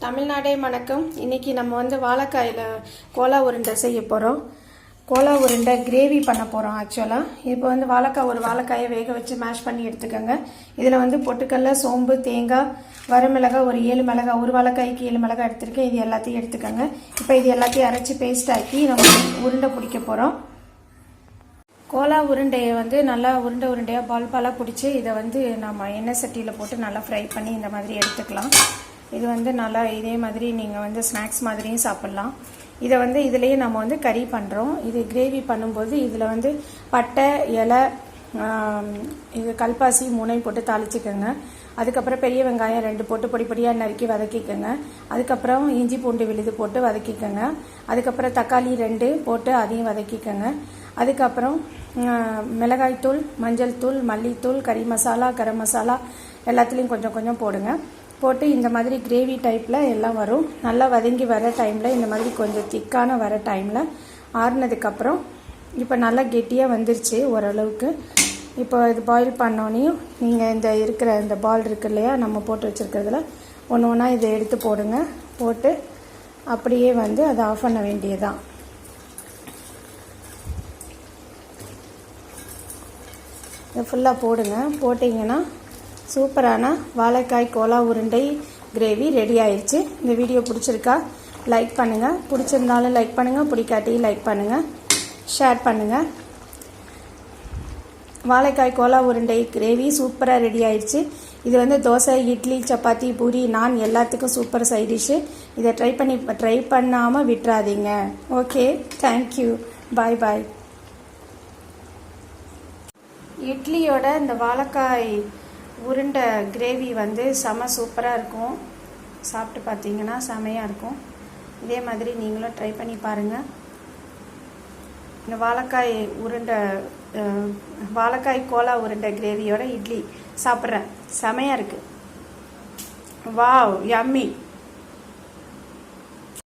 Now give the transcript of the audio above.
தமிழ்நாடே வணக்கம். இன்னைக்கு நம்ம வந்து வாழைக்காயில் கோலா உருண்டை செய்ய போகிறோம். கோலா உருண்டை கிரேவி பண்ண போகிறோம். ஆக்சுவலாக இப்போ வந்து ஒரு வாழைக்காயை வேக வச்சு மேஷ் பண்ணி எடுத்துக்கோங்க. இதில் வந்து பொட்டுக்கடலை, சோம்பு, தேங்காய், வரமிளகாய், ஒரு 7 மிளகாய், ஒரு வாழைக்காய்க்கு 7 மிளகாய் எடுத்துருக்கேன். இது எல்லாத்தையும் எடுத்துக்கோங்க. இப்போ இது எல்லாத்தையும் அரைச்சி பேஸ்ட் ஆக்கி நம்ம உருண்டை பிடிக்க போகிறோம். கோலா உருண்டையை வந்து நல்லா உருண்டையாக பாலாக பிடிச்சி இதை வந்து நம்ம எண்ணெய் சட்டியில் போட்டு நல்லா ஃப்ரை பண்ணி இந்த மாதிரி எடுத்துக்கலாம். இது வந்து நல்லா இதே மாதிரி நீங்கள் வந்து ஸ்நாக்ஸ் மாதிரியும் சாப்பிட்லாம். இதை வந்து இதுலேயே நம்ம வந்து கறி பண்ணுறோம். இது கிரேவி பண்ணும்போது இதில் வந்து பட்டை, இலை, இது கல்பாசி 3 போட்டு தாளிச்சிக்கோங்க. அதுக்கப்புறம் பெரிய வெங்காயம் 2 போட்டு பொடி பொடியாக நறுக்கி வதக்கிக்கோங்க. அதுக்கப்புறம் இஞ்சி பூண்டு விழுது போட்டு வதக்கிக்கோங்க. அதுக்கப்புறம் தக்காளி 2 போட்டு அதையும் வதக்கிக்கோங்க. அதுக்கப்புறம் மிளகாய்த்தூள், மஞ்சள் தூள், மல்லித்தூள், கறி மசாலா, கரம் மசாலா எல்லாத்துலேயும் கொஞ்சம் கொஞ்சம் போடுங்க. போட்டு இந்த மாதிரி கிரேவி டைப்பில் எல்லாம் வரும். நல்லா வதங்கி வர டைமில் இந்த மாதிரி கொஞ்சம் திக்கான வர டைமில் ஆறுனதுக்கப்புறம் இப்போ நல்லா கெட்டியாக வந்துருச்சு ஓரளவுக்கு. இப்போ இது பாயில் பண்ணோன்னையும் நீங்கள் இந்த பால் இருக்கு இல்லையா, நம்ம போட்டு வச்சுருக்கிறதுல ஒன்று ஒன்றா இதை எடுத்து போடுங்க. போட்டு அப்படியே வந்து அதை ஆஃப் பண்ண வேண்டியதுதான். இதை ஃபுல்லாக போடுங்க. போட்டிங்கன்னா சூப்பரான வாழைக்காய் கோலா உருண்டை கிரேவி ரெடி ஆயிடுச்சு. இந்த வீடியோ பிடிச்சிருக்கா லைக் பண்ணுங்கள். பிடிச்சிருந்தாலும் லைக் பண்ணுங்கள், பிடிக்காட்டியும் லைக் பண்ணுங்கள், ஷேர் பண்ணுங்கள். வாழைக்காய் கோலா உருண்டை கிரேவி சூப்பராக ரெடி ஆயிடுச்சு. இது வந்து தோசை, இட்லி, சப்பாத்தி, பூரி, நான் எல்லாத்துக்கும் சூப்பர் சைட் டிஷ்ஷு. இதை ட்ரை பண்ணாமல் விட்டுறாதீங்க. ஓகே, தேங்க்யூ, பாய் பாய். இட்லியோட இந்த வாழைக்காய் உருண்டை கிரேவி வந்து செம சூப்பராக இருக்கும். சாப்பிட்டு பார்த்தீங்கன்னா செமையாக இருக்கும். இதே மாதிரி நீங்களும் ட்ரை பண்ணி பாருங்கள். இந்த வாழைக்காய் கோலா உருண்டை கிரேவியோட இட்லி சாப்பிட்றேன். செமையாக இருக்குது. Wow, yummy.